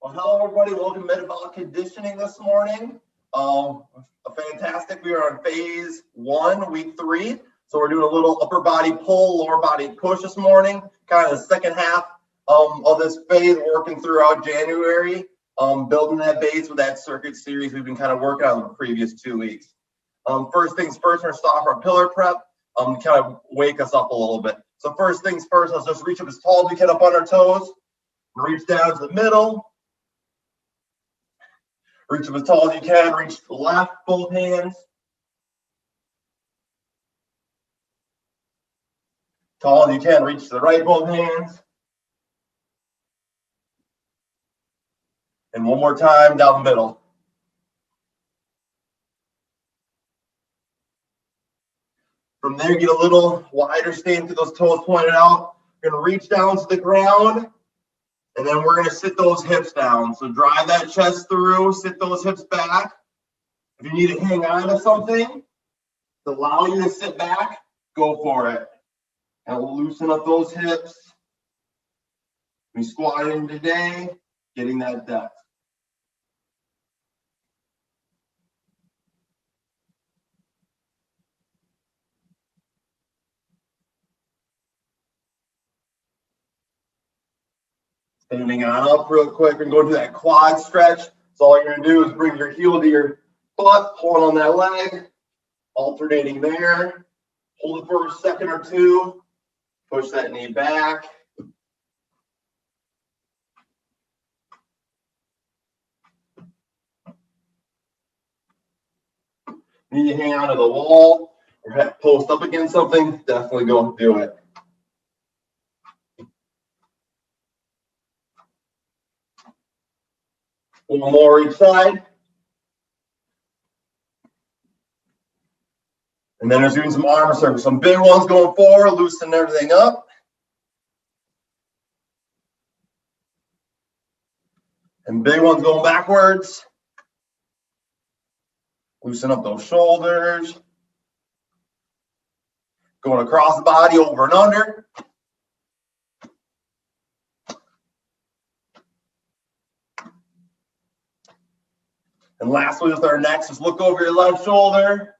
Well, hello everybody. Welcome to Metabolic Conditioning this morning. Fantastic. We are on phase 1, week 3. So we're doing a little upper body pull, lower body push this morning. Kind of the second half of this phase, working throughout January, building that base with that circuit series we've been kind of working on the previous 2 weeks. First things first, we're going to start off our pillar prep, kind of wake us up a little bit. So first things first, let's just reach up as tall as we can up on our toes. Reach down to the middle. Reach up as tall as you can. Reach to the left, both hands. Tall as you can. Reach to the right, both hands. And one more time, down the middle. From there, get a little wider stance to those toes pointed out. You're going to reach down to the ground. And then we're going to sit those hips down. So drive that chest through, sit those hips back. If you need to hang on to something to allow you to sit back, go for it. And we'll loosen up those hips. We squatting today, getting that depth. Standing on up real quick and go to that quad stretch. So all you're going to do is bring your heel to your butt, pulling on that leg, alternating there. Hold it for a second or two. Push that knee back. Need to hang on to the wall or post up against something, definitely go do it. One more each side. And then there's doing some arm circles. Some big ones going forward, loosen everything up. And big ones going backwards. Loosen up those shoulders. Going across the body, over and under. And lastly, with our next, just look over your left shoulder,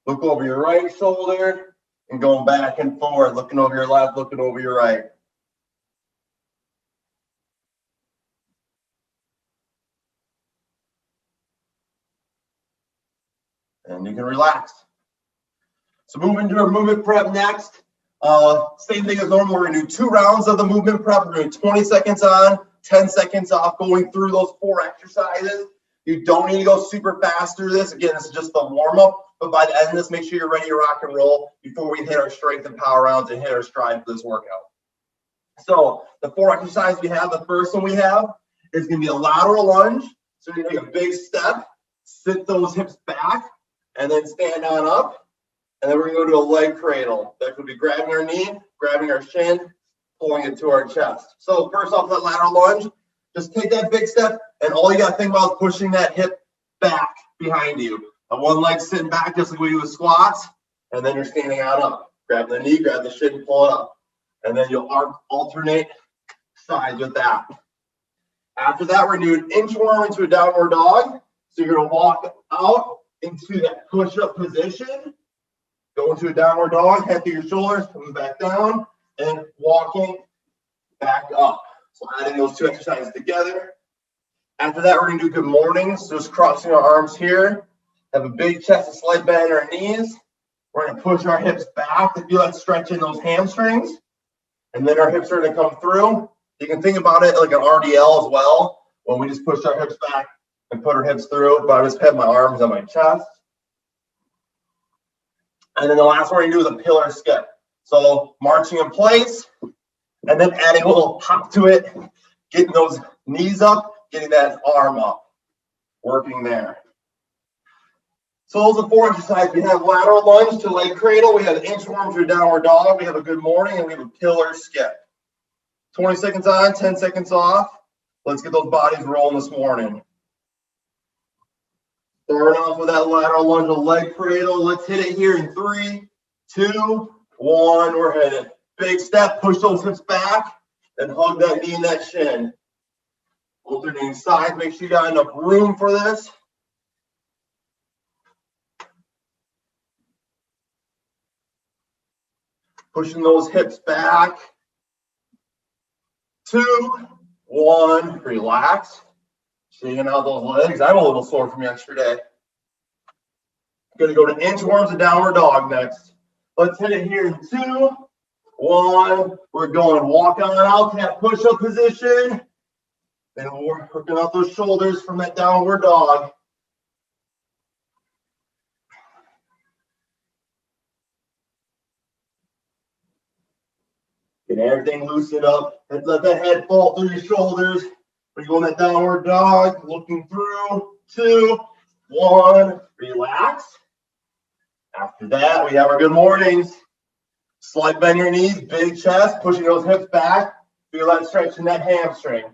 look over your right shoulder, and going back and forth, looking over your left, looking over your right. And you can relax. So moving to our movement prep next. Same thing as normal. We're going to do 2 rounds of the movement prep. We're going to do 20 seconds on, 10 seconds off, going through those 4 exercises. You don't need to go super fast through this. Again, this is just the warm-up, but by the end of this, make sure you're ready to rock and roll before we hit our strength and power rounds and hit our stride for this workout. So the 4 exercises we have, the first one we have is going to be a lateral lunge. So you're going to take a big step, sit those hips back, and then stand on up. And then we're going to go to a leg cradle. That could be grabbing our knee, grabbing our shin, pulling it to our chest. So first off, that lateral lunge, just take that big step, and all you got to think about is pushing that hip back behind you. And one leg sitting back just like we do with squats, and then you're standing on up. Grab the knee, grab the shin, pull it up. And then you'll alternate sides with that. After that, we're going to do an inchworm into a downward dog. So you're going to walk out into that push-up position, go into a downward dog, head to your shoulders, coming back down, and walking back up. So adding those 2 exercises together. After that, we're going to do good mornings. So just crossing our arms here. Have a big chest, a slight bend in our knees. We're going to push our hips back to feel that stretch in those hamstrings. And then our hips are going to come through. You can think about it like an RDL as well, when we just push our hips back and put our hips through. But I just have my arms on my chest. And then the last one we're going to do is a pillar skip. So marching in place. And then adding a little pop to it, getting those knees up, getting that arm up, working there. So those are 4 exercises. We have lateral lunge to leg cradle. We have an inchworm to a downward dog. We have a good morning, and we have a pillar skip. 20 seconds on, 10 seconds off. Let's get those bodies rolling this morning. Starting off with that lateral lunge to leg cradle. Let's hit it here in 3, 2, 1. We're headed. Big step, push those hips back, and hug that knee and that shin. Alternating sides, make sure you got enough room for this. Pushing those hips back. 2, 1, relax. Shaking out those legs. I'm a little sore from yesterday. Gonna go to inchworms and downward dog next. Let's hit it here in 2, 1. We're going walk on out, cat push-up position. Then we're working out those shoulders from that downward dog. Get everything loosened up. Let the head fall through your shoulders. We're going that downward dog, looking through. 2, 1, relax. After that, we have our good mornings. Slight bend your knees, big chest, pushing those hips back. Feel that stretch in that hamstring.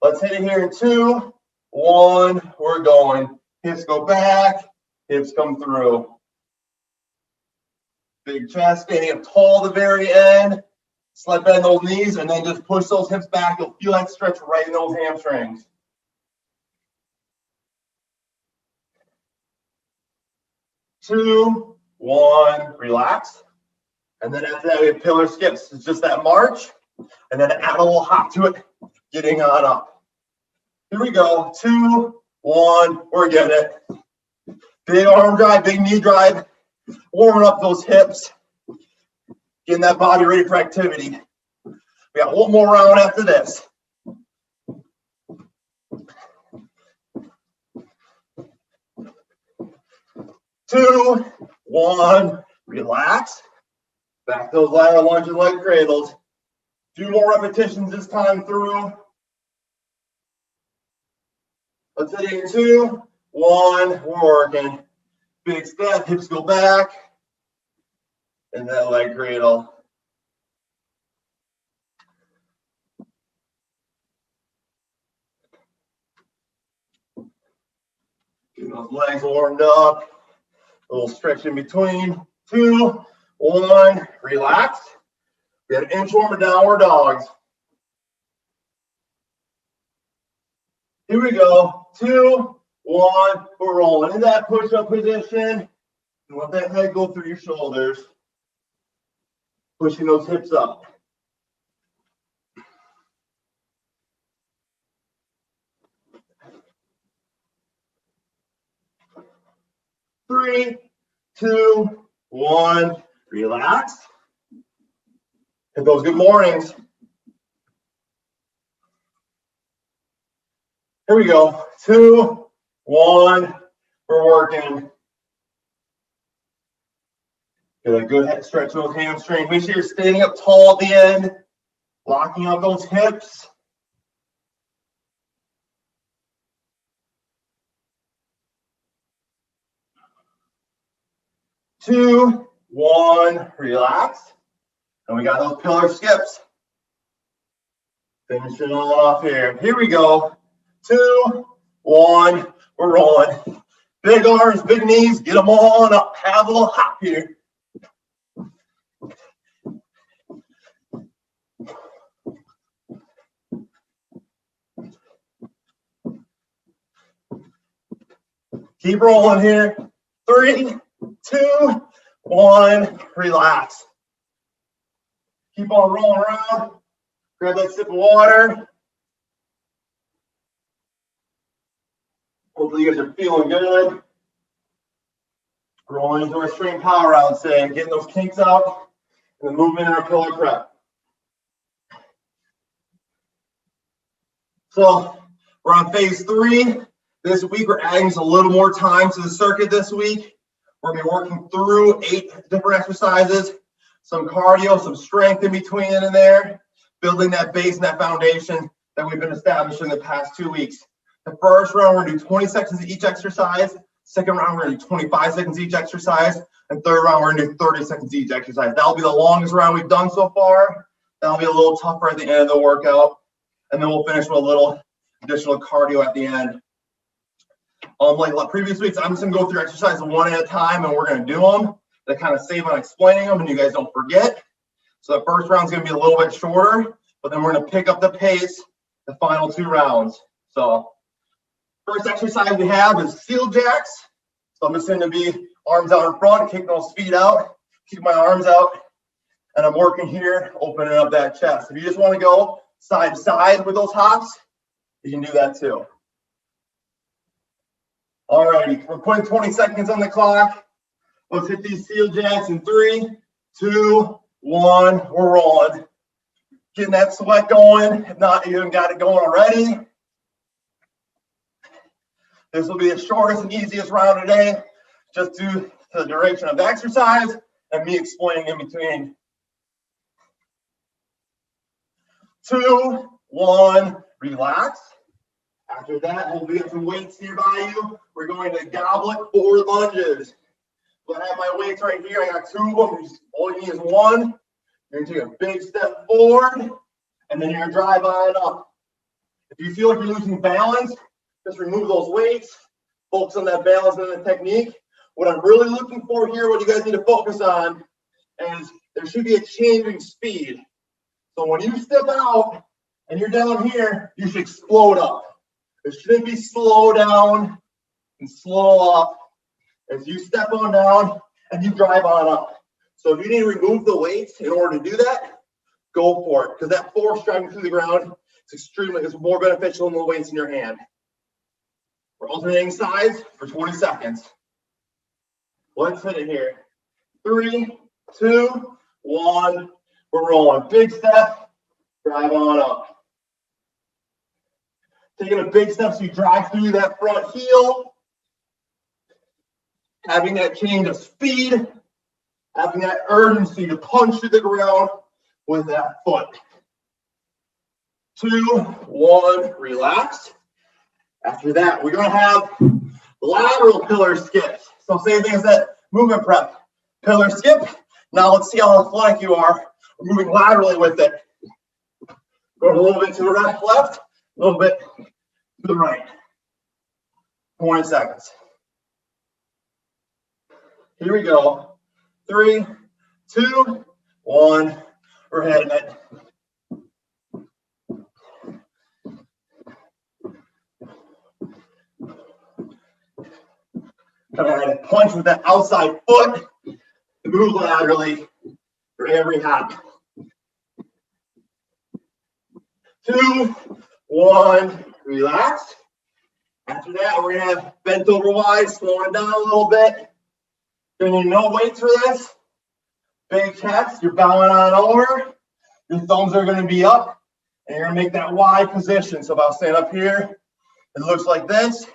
Let's hit it here in 2, 1. We're going. Hips go back, hips come through. Big chest, standing up tall at the very end. Slight bend those knees, and then just push those hips back. You'll feel that stretch right in those hamstrings. 2, 1, relax. And then after that, we have pillar skips. It's just that march, and then add a little hop to it, getting on up. Here we go. 2, 1, we're getting it. Big arm drive, big knee drive, warming up those hips, getting that body ready for activity. We got one more round after this. 2, 1, relax. Back those lateral lunges like cradles. A few more repetitions this time through. Let's hit it in 2, 1, we're working. Big step, hips go back. And that leg cradle. Get those legs warmed up. A little stretch in between. 2, 1, relax. We have inchworm and downward dogs. Here we go. 2, 1, we're rolling in that push-up position. And let that head go through your shoulders. Pushing those hips up. Three, 2, 1, relax. Hit those good mornings. Here we go. 2, 1, we're working. Get a good head stretch those hamstrings. Make sure you're standing up tall at the end, locking up those hips. Two, 1, relax. And we got those pillar skips. Finishing on off here. Here we go. 2, 1, we're rolling. Big arms, big knees, get them all on up. Have a little hop here. Keep rolling here. 3, 2, 1, relax. Keep on rolling around. Grab that sip of water. Hopefully you guys are feeling good. Rolling into our strength power round today, getting those kinks out and the movement in our pillar prep. So we're on phase 3. This week we're adding just a little more time to the circuit this week. We're going to be working through 8 different exercises, some cardio, some strength in between and there, building that base and that foundation that we've been establishing the past 2 weeks. The first round, we're going to do 20 seconds of each exercise. Second round, we're going to do 25 seconds each exercise. And third round, we're going to do 30 seconds each exercise. That'll be the longest round we've done so far. That'll be a little tougher at the end of the workout. And then we'll finish with a little additional cardio at the end. Like previous weeks, I'm just going to go through exercises one at a time, and we're going to do them to kind of save on explaining them, and you guys don't forget. So the first round is going to be a little bit shorter, but then we're going to pick up the pace the final 2 rounds. So first exercise we have is seal jacks. So I'm just going to be arms out in front, kick those feet out, keep my arms out, and I'm working here, opening up that chest. If you just want to go side to side with those hops, you can do that too. All righty, we're putting 20 seconds on the clock. Let's hit these seal jacks in 3, 2, 1. We're rolling. Getting that sweat going. If not, you haven't got it going already. This will be the shortest and easiest round today, just due to the duration of the exercise and me explaining in between. 2, 1, relax. After that, we'll get some weights nearby you. We're going to goblet forward lunges. So I have my weights right here. I got 2 of them. All you need is 1. You're going to take a big step forward, and then you're going to drive on up. If you feel like you're losing balance, just remove those weights. Focus on that balance and the technique. What I'm really looking for here, what you guys need to focus on, is there should be a change in speed. So when you step out and you're down here, you should explode up. It shouldn't be slow down and slow up as you step on down and you drive on up. So if you need to remove the weights in order to do that, go for it. Because that force driving through the ground is more beneficial than the weights in your hand. We're alternating sides for 20 seconds. Let's hit it here. 3, 2, 1. We're rolling. Big step, drive on up. Taking a big step so you drive through that front heel. Having that change of speed. Having that urgency to punch through the ground with that foot. 2, 1, relax. After that, we're going to have lateral pillar skips. So same thing as that movement prep. Pillar skip. Now let's see how athletic you are. We're moving laterally with it. Going a little bit to the right, left, a little bit to the right. 20 seconds. Here we go. 3, 2, 1. We're heading it. Come ahead and punch with that outside foot to move laterally for every hop. 2, 1, relax. After that, we're going to have bent over wide, slowing down a little bit. You're going to need no weights for this. Big chest, you're bowing on over. Your thumbs are going to be up, and you're going to make that wide position. So if I stand up here, it looks like this.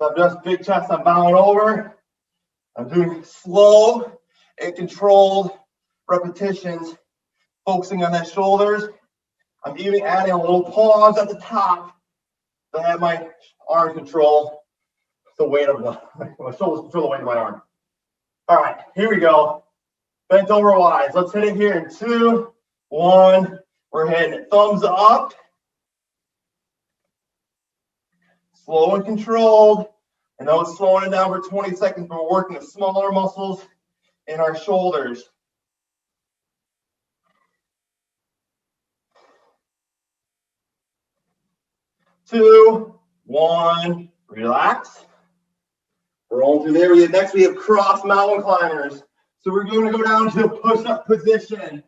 So I'm just big chest, I'm bowing over. I'm doing slow and controlled repetitions, focusing on that shoulders. I'm even adding a little pause at the top to have my arm control the weight of my shoulders control the weight of my arm. All right, here we go. Bent over wide. Let's hit it here in 2, 1. We're hitting it. Thumbs up. Slow and controlled. I know it's slowing it down for 20 seconds, but we're working the smaller muscles in our shoulders. 2, 1, relax. Roll through there. Next, we have cross mountain climbers. So we're going to go down to a push-up position.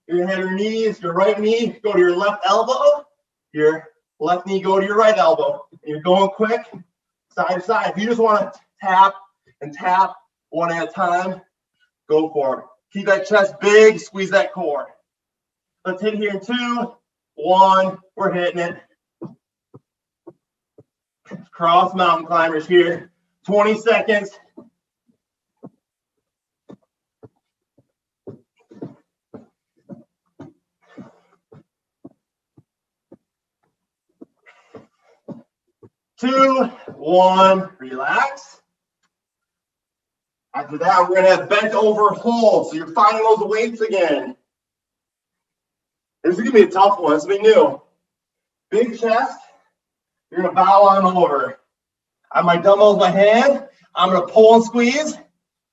You're going to have your knees, your right knee, go to your left elbow. Your left knee, go to your right elbow. And you're going quick, side to side. If you just want to tap and tap one at a time, go for it. Keep that chest big, squeeze that core. Let's hit here in 2, 1. We're hitting it. Cross mountain climbers here. 20 seconds. Two, 1, relax. After that, we're going to have bent over hold. So you're finding those weights again. This is going to be a tough one. This will be new. Big chest. You're going to bow on over. I have my dumbbells in my hand. I'm going to pull and squeeze,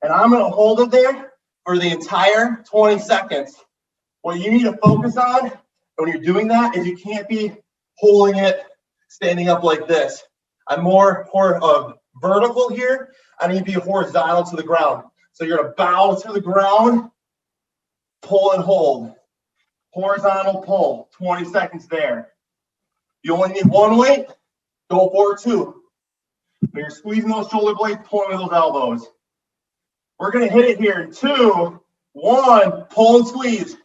and I'm going to hold it there for the entire 20 seconds. What you need to focus on when you're doing that is you can't be holding it, standing up like this. I'm more vertical here. I need to be horizontal to the ground. So you're going to bow to the ground, pull and hold. Horizontal pull, 20 seconds there. You only need one weight, go for it two. When you're squeezing those shoulder blades, pulling with those elbows. We're going to hit it here in 2, 1, pull and squeeze.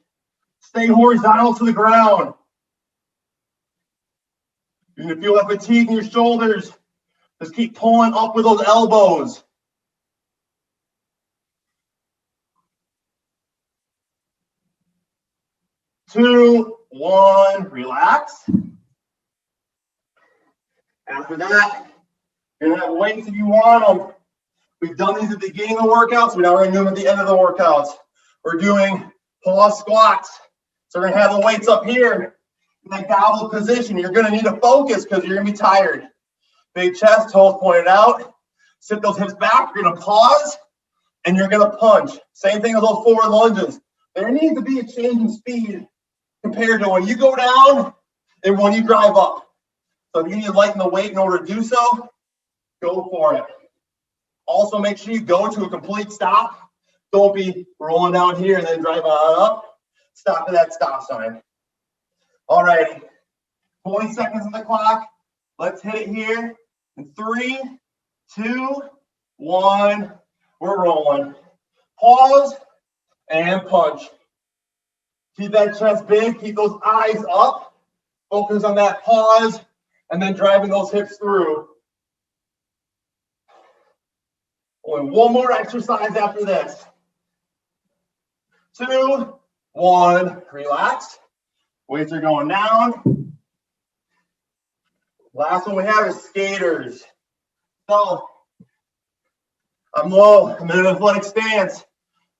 Stay horizontal to the ground. You're going to feel that fatigue in your shoulders. Just keep pulling up with those elbows. 2, 1, relax. After that, you're going to have weights if you want them. We've done these at the beginning of the workouts. Now we're going to do them at the end of the workouts. We're doing pause squats. So we're going to have the weights up here in that goblet position. You're going to need to focus because you're going to be tired. Big chest, toes pointed out. Sit those hips back. You're going to pause and you're going to punch. Same thing with those forward lunges. There needs to be a change in speed compared to when you go down and when you drive up. So if you need to lighten the weight in order to do so, go for it. Also, make sure you go to a complete stop. Don't be rolling down here and then drive on up. Stop at that stop sign. All right, 20 seconds on the clock. Let's hit it here in 3, 2, 1. We're rolling. Pause and punch. Keep that chest big. Keep those eyes up. Focus on that pause and then driving those hips through. Only one more exercise after this. 2, 1, relax. Weights are going down. Last one we have is skaters. So I'm low, I'm in an athletic stance.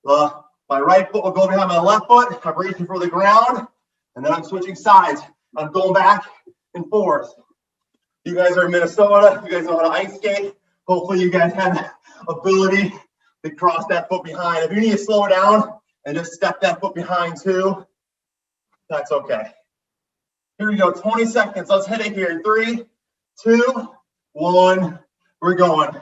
My right foot will go behind my left foot. I'm reaching for the ground, and then I'm switching sides. I'm going back and forth. You guys are in Minnesota. You guys know how to ice skate. Hopefully you guys have the ability to cross that foot behind. If you need to slow down and just step that foot behind too, that's okay. Here we go, 20 seconds. Let's hit it here in 3, 2, 1. We're going.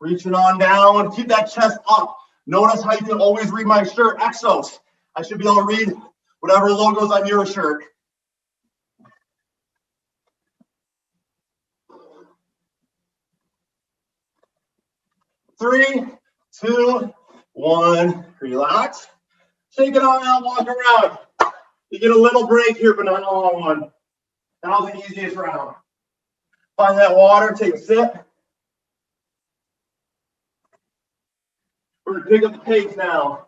Reaching on down. Keep that chest up. Notice how you can always read my shirt, Exos. I should be able to read whatever logo's on your shirt. Three, 2, 1. Relax. Shake it on out, walk around. You get a little break here, but not a long one. That was the easiest round. Find that water, take a sip. We're going to pick up the pace now.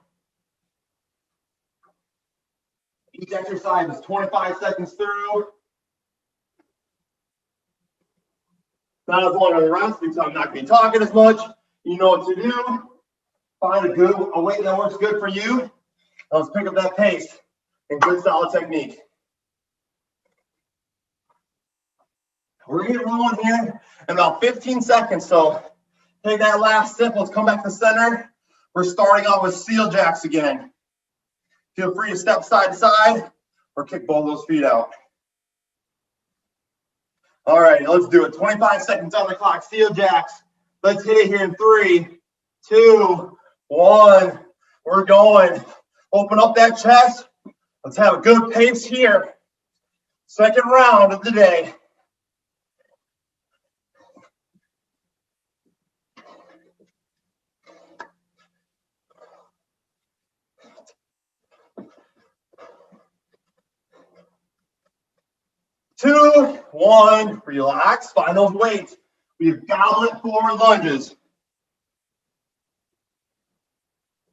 Each exercise is 25 seconds through. Not as long as the rest because I'm not going to be talking as much. You know what to do. Find a weight that works good for you. Let's pick up that pace and good solid technique. We're going to get rolling here in about 15 seconds. So take that last sip. Let's come back to center. We're starting off with seal jacks again. Feel free to step side to side or kick both those feet out. All right, let's do it. 25 seconds on the clock. Seal jacks. Let's hit it here in 3, 2, 1. We're going. Open up that chest. Let's have a good pace here. Second round of the day. Two, 1, relax, find those weights. We have goblet forward lunges.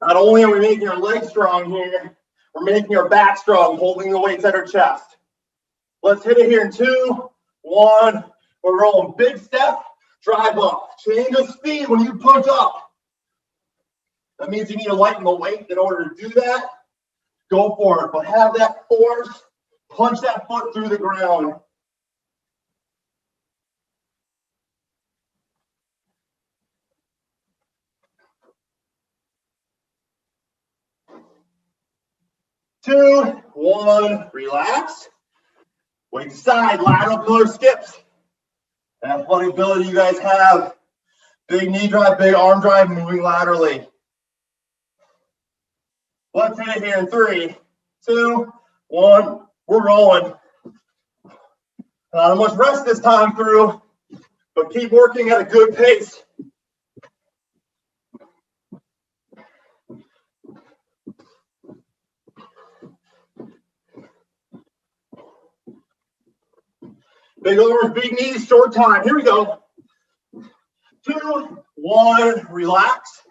Not only are we making our legs strong here, we're making our back strong, holding the weights at our chest. Let's hit it here in 2, 1. We're rolling. Big step, drive up. Change of speed when you punch up. That means you need to lighten the weight in order to do that. Go for it, but have that force. Punch that foot through the ground. Two, 1, relax. Weight side, lateral pillar skips. Athletic ability you guys have. Big knee drive, big arm drive, moving laterally. Let's hit it here in 3, 2, 1. We're rolling. Not much rest this time through, but keep working at a good pace. Big arms, big knees, short time. Here we go. 2, 1, relax.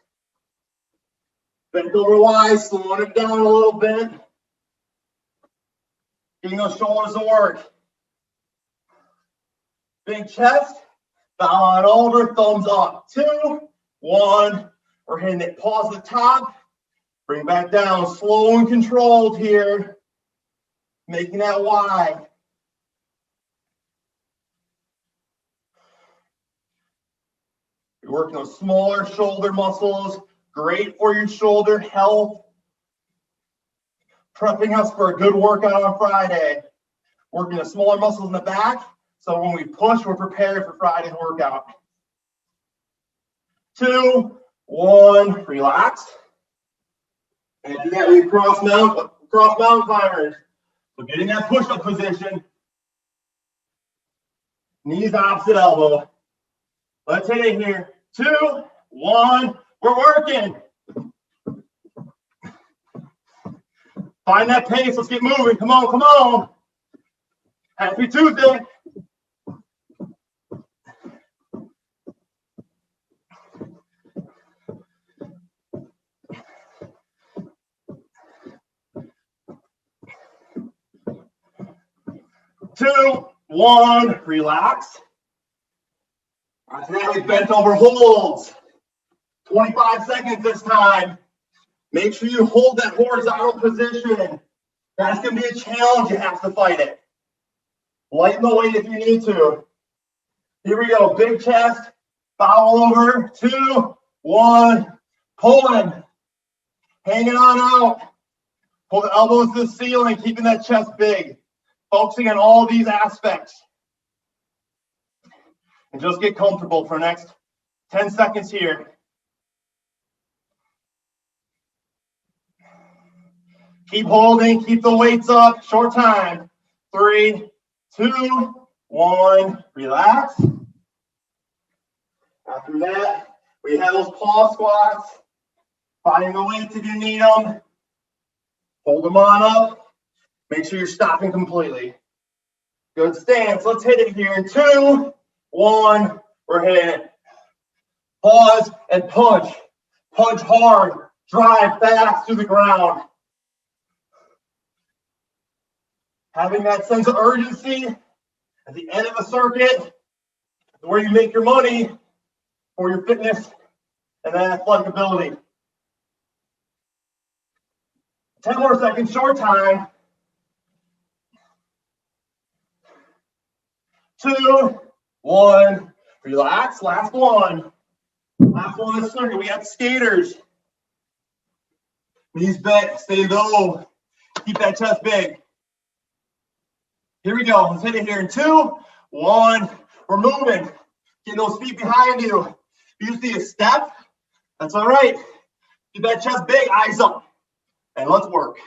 Bent over wide, slowing it down a little bit. Getting those shoulders to work. Big chest, bow out over, thumbs up. 2, 1, we're hitting it. Pause at the top, bring back down. Slow and controlled here. Making that wide. You're working those smaller shoulder muscles. Great for your shoulder health. Prepping us for a good workout on Friday. Working the smaller muscles in the back, so when we push, we're prepared for Friday's workout. 2, 1, relax. And do that with cross mountain climbers. So getting that push-up position. Knees opposite elbow. Let's hit it here. 2, 1, we're working. Find that pace, let's get moving. Come on, come on. Happy Tuesday. Two, 1, relax. After that, we bent over holds. 25 seconds this time. Make sure you hold that horizontal position. That's going to be a challenge. You have to fight it. Lighten the weight if you need to. Here we go. Big chest. Bow over. 2, 1. Pulling. Hanging on out. Pull the elbows to the ceiling, keeping that chest big. Focusing on all these aspects. And just get comfortable for the next 10 seconds here. Keep holding, keep the weights up, short time. 3, 2, 1, relax. After that, we have those paw squats. Finding the weights if you need them. Hold them on up. Make sure you're stopping completely. Good stance. Let's hit it here in 2, 1. We're hitting it. Pause and punch. Punch hard. Drive fast to the ground. Having that sense of urgency at the end of a circuit, where you make your money for your fitness and that athletic ability. 10 more seconds, short time. 2, 1, relax, last one. Last one of the circuit, we got skaters. Knees bent, stay low. Keep that chest big. Here we go, let's hit it here in 2, 1. We're moving. Get those feet behind you. If you see a step, that's all right. Keep that chest big, eyes up. And let's work.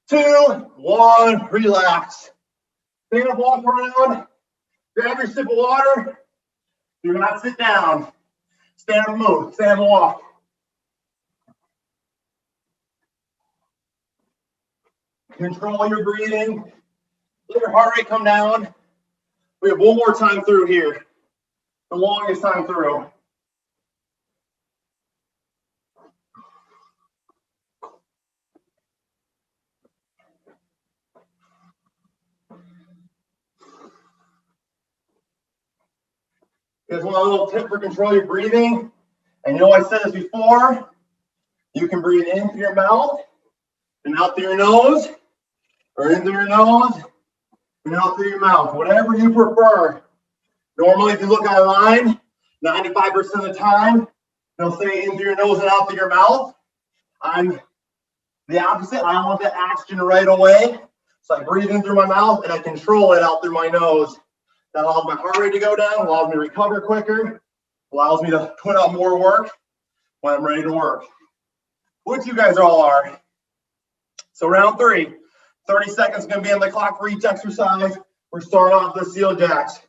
Two, 1, relax. Stand up, walk around. Grab your sip of water. Do not sit down. Stand up and move. Stand up and walk. Control your breathing. Let your heart rate come down. We have one more time through here. The longest time through. Here's one little tip for control your breathing. And you know I said this before. You can breathe in through your mouth and out through your nose, or in through your nose and out through your mouth, whatever you prefer. Normally, if you look online, 95% of the time, they'll say in through your nose and out through your mouth. I'm the opposite. I want that oxygen right away. So I breathe in through my mouth and I control it out through my nose. That allows my heart rate to go down, allows me to recover quicker, allows me to put out more work when I'm ready to work, which you guys all are. So round 3, 30 seconds is going to be on the clock for each exercise. We're starting off the seal jacks.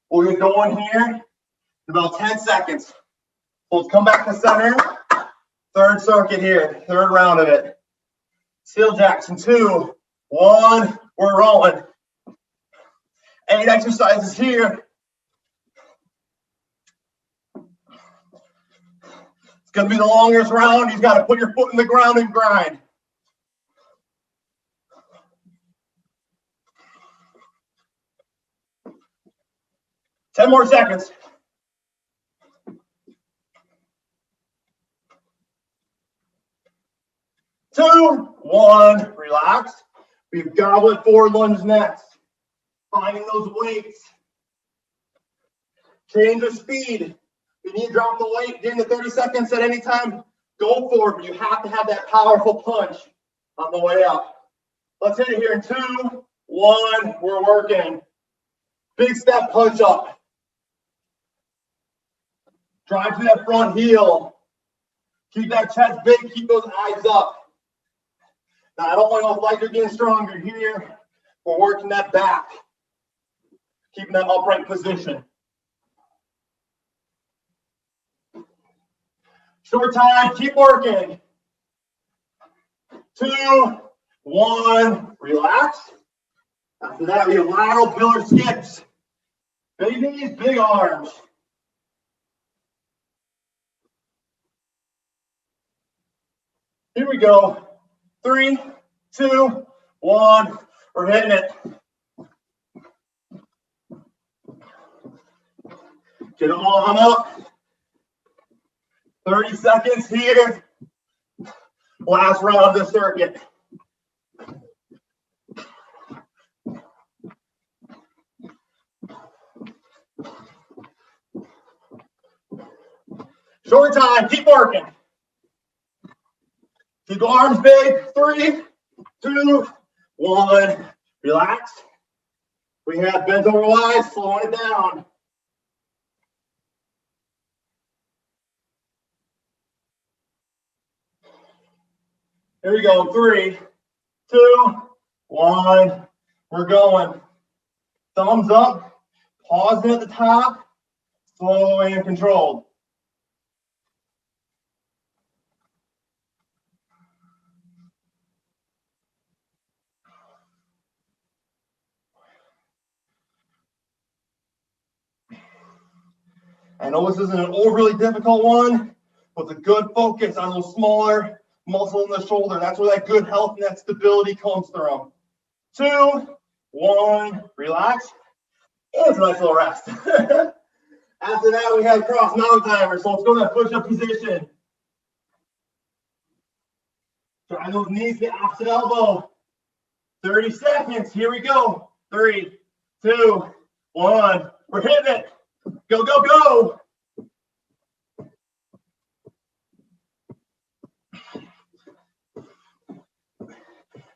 We'll get going here in about 10 seconds. So let's come back to center. Third circuit here, third round of it. Seal jacks in 2, 1, we're rolling. 8 exercises here. It's going to be the longest round. You've got to put your foot in the ground and grind. Ten more seconds. 2, 1, relax. We've goblet forward lunge next. Finding those weights. Change the speed. If you need to drop the weight during the 30 seconds at any time, go for it, but you have to have that powerful punch on the way up. Let's hit it here in 2, 1, we're working. Big step punch up. Drive to that front heel. Keep that chest big, keep those eyes up. Now, I don't want to look like you're getting stronger here. We're working that back. Keeping that upright position. Short time, keep working. 2, 1, relax. After that, we have lateral pillar skips. Big knees, big arms. Here we go. 3, 2, 1, we're hitting it. Get them all up. 30 seconds here. Last round of the circuit. Short time, keep working. Keep the arms big. 3, 2, 1, relax. We have bent over wide, slowing it down. Here we go. 3, 2, 1. We're going. Thumbs up. Pausing at the top. Slow and controlled. I know this isn't an overly difficult one, but the good focus on those smaller muscles in the shoulder. That's where that good health and that stability comes from. 2, 1, relax. And it's a nice little rest. After that, we have cross mountain timer. So let's go to that push-up position. Drive those knees to the opposite elbow. 30 seconds. Here we go. 3, 2, 1. We're hitting it. Go, go, go.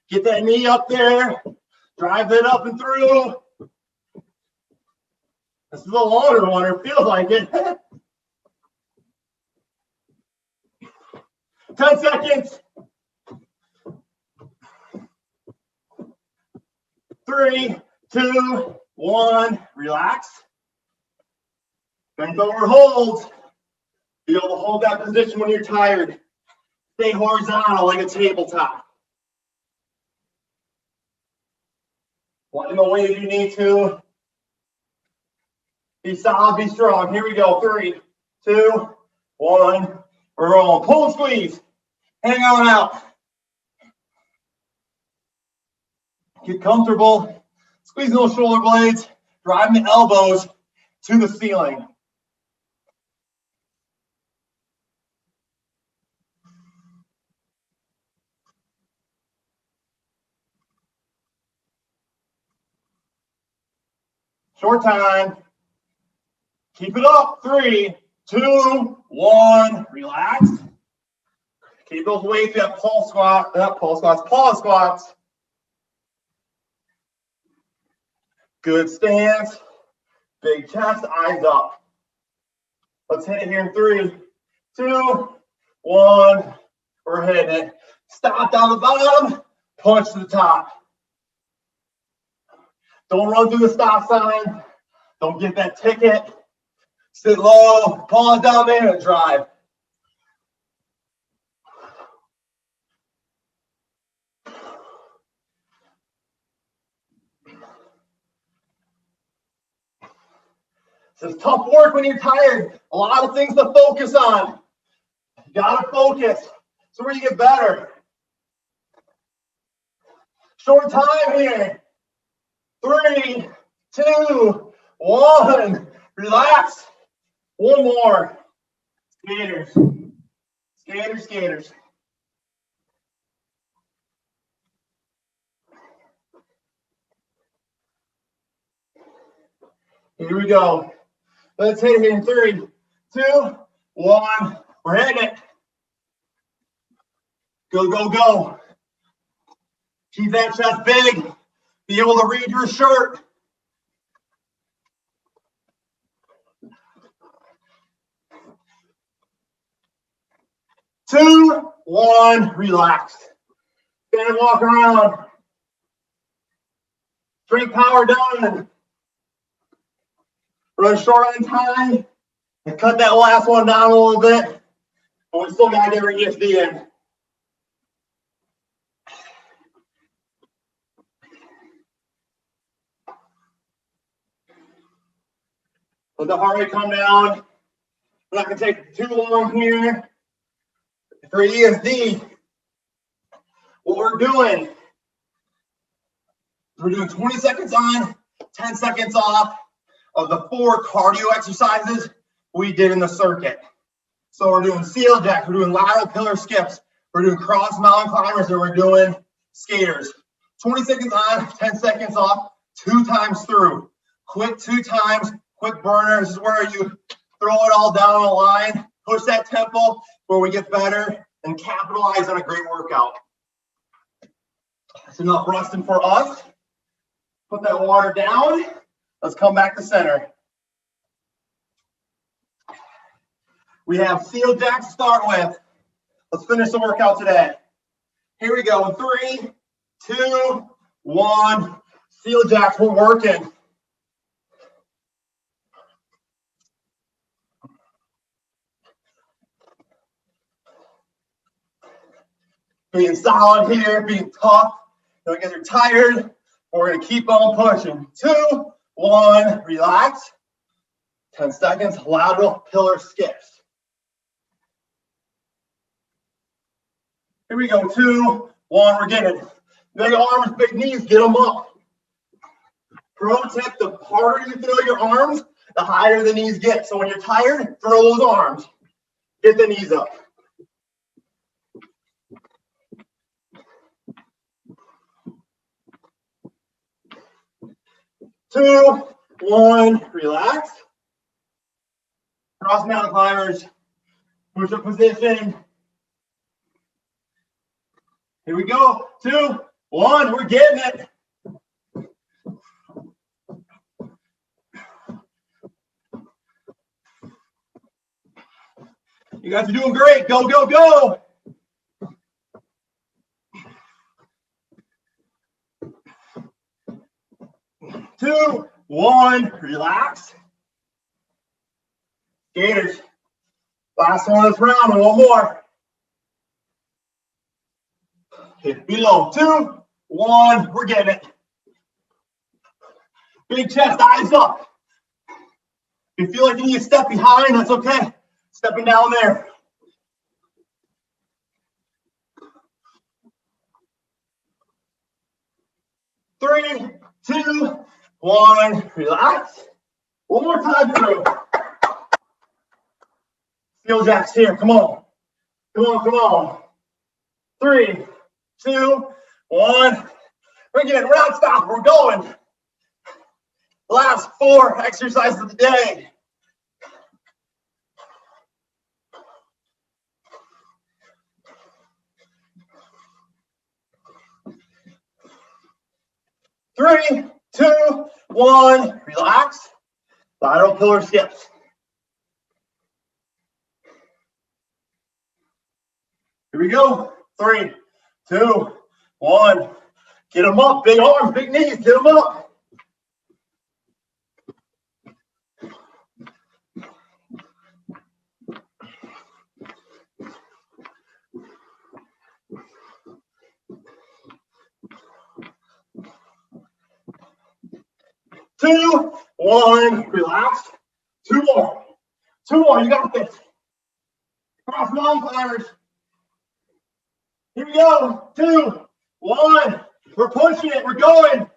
Get that knee up there. Drive it up and through. This is a longer one, or feels like it. 10 seconds. 3, 2, 1. Relax. Bend over, hold. Be able to hold that position when you're tired. Stay horizontal like a tabletop. Let them away if you need to. Be solid, be strong. Here we go. 3, 2, 1. We're rolling. Pull and squeeze. Hang on out. Get comfortable. Squeeze those shoulder blades. Drive the elbows to the ceiling. Short time. Keep it up. 3, 2, 1. Relax. Keep those weights. You have pulse squat. Pause squats. Good stance. Big chest. Eyes up. Let's hit it here in 3, 2, 1. We're hitting it. Stop down the bottom. Punch to the top. Don't run through the stop sign. Don't get that ticket. Sit low. Pause down there and drive. This is tough work when you're tired. A lot of things to focus on. You gotta focus. So where you get better. Short time here. 3, 2, 1. Relax. One more. Skaters. Skaters, skaters. Here we go. Let's hit it here in 3, 2, 1. We're hitting it. Go, go, go. Keep that chest big. Be able to read your shirt. Two, one, relax. Stand and walk around. Strength power done. Run short on time and cut that last one down a little bit. But we still got to get to the end. Let the heart rate come down. We're not going to take too long here. For ESD, what we're doing is 20 seconds on, 10 seconds off of the 4 cardio exercises we did in the circuit. So we're doing seal jacks, we're doing lateral pillar skips, we're doing cross mountain climbers, and we're doing skaters. 20 seconds on, 10 seconds off, 2 times through. Quick 2 times, quick burner. This is where you throw it all down the line, push that tempo where we get better and capitalize on a great workout. That's enough resting for us. Put that water down. Let's come back to center. We have seal jacks to start with. Let's finish the workout today. Here we go. 3, 2, 1. Seal jacks, we're working. Being solid here, being tough. Don't get tired. We're going to keep on pushing. 2, 1, relax. 10 seconds, lateral pillar skips. Here we go. 2, 1, we're getting it. Big arms, big knees, get them up. Pro tip, the harder you throw your arms, the higher the knees get. So when you're tired, throw those arms. Get the knees up. 2, 1, relax. Cross mountain climbers, push up position. Here we go. 2, 1, we're getting it. You guys are doing great. Go, go, go. Two, 1, relax. Skaters. Last one of this round and one more. Hit below. 2, 1, we're getting it. Big chest, eyes up. If you feel like you need to step behind, that's okay. Stepping down there. Three, 2, 1, relax. One more time through. Seal jacks here, come on. Come on, come on. 3, 2, 1. We're not stopping, we're going. Last 4 exercises of the day. Three, 2, 1, relax. Lateral pillar skips. Here we go. 3, 2, 1. Get them up. Big arms, big knees. Get them up. Two, 1, relax. 2 more. 2 more. You got this. Cross mountain climbers. Here we go. 2, 1. We're pushing it. We're going.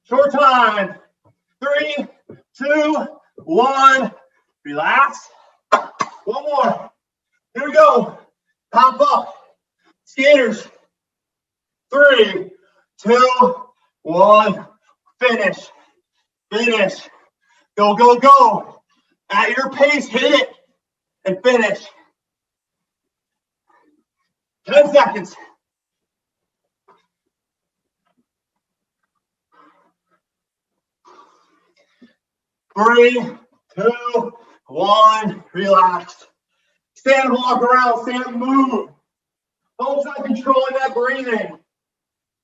Short time. 3, 2, 1. Relax. 1 more. Here we go. Pop up. Skaters. 3, 2, 1. Finish. Finish. Go, go, go. At your pace, hit it and finish. 10 seconds. 3, 2, 1. Relax. Stand and walk around. Stand and move. Focus on controlling that breathing,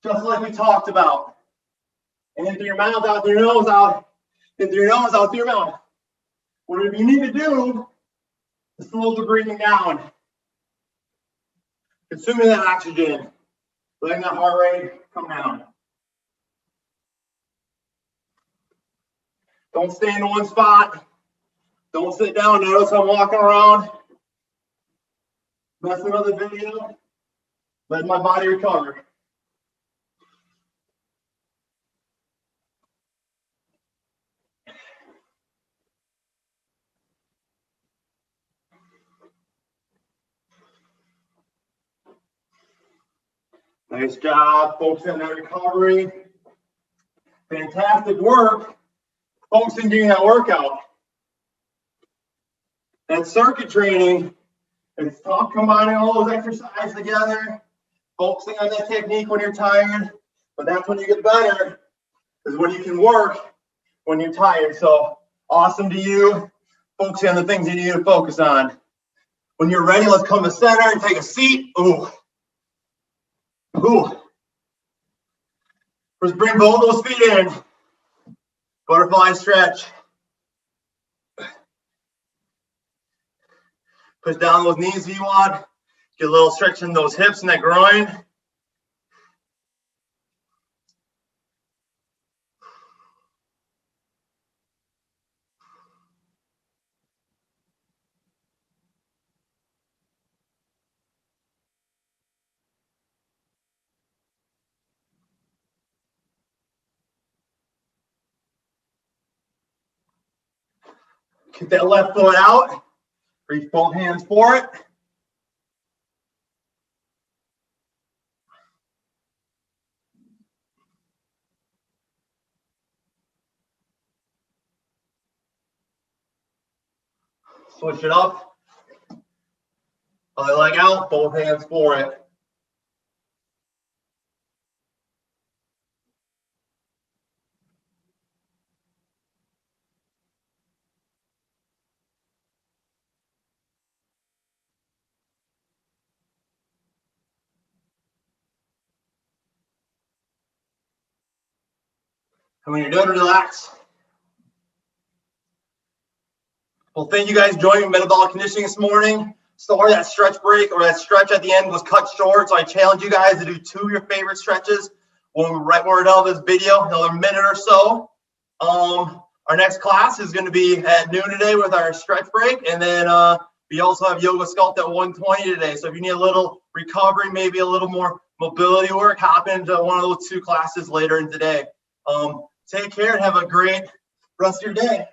just like we talked about. And in through your mouth, out through your nose, out. In through your nose, out through your mouth. Whatever you need to do is slow the breathing down. Consuming that oxygen. Letting that heart rate come down. Don't stay in one spot. Don't sit down. Notice I'm walking around. Messing with the video. Let my body recover. Nice job. Focusing on that recovery. Fantastic work. Focusing on doing that workout. That circuit training, it's tough combining all those exercises together. Focusing on that technique when you're tired. But that's when you get better, is when you can work when you're tired. So awesome to you. Focusing on the things you need to focus on. When you're ready, let's come to center and take a seat. Ooh. Ooh. First, bring both those feet in. Butterfly stretch. Push down those knees if you want. Get a little stretch in those hips and that groin. Get that left foot out. Reach both hands for it. Switch it up. Other leg out, both hands for it. And when you're done, relax. Well, thank you guys for joining Metabolic Conditioning this morning. Sorry that stretch break or that stretch at the end was cut short, so I challenge you guys to do 2 of your favorite stretches when we're done with this video, another minute or so. Our next class is going to be at noon today with our stretch break, and then we also have Yoga Sculpt at 1:20 today. So if you need a little recovery, maybe a little more mobility work, hop into one of those 2 classes later in today. Take care and have a great rest of your day.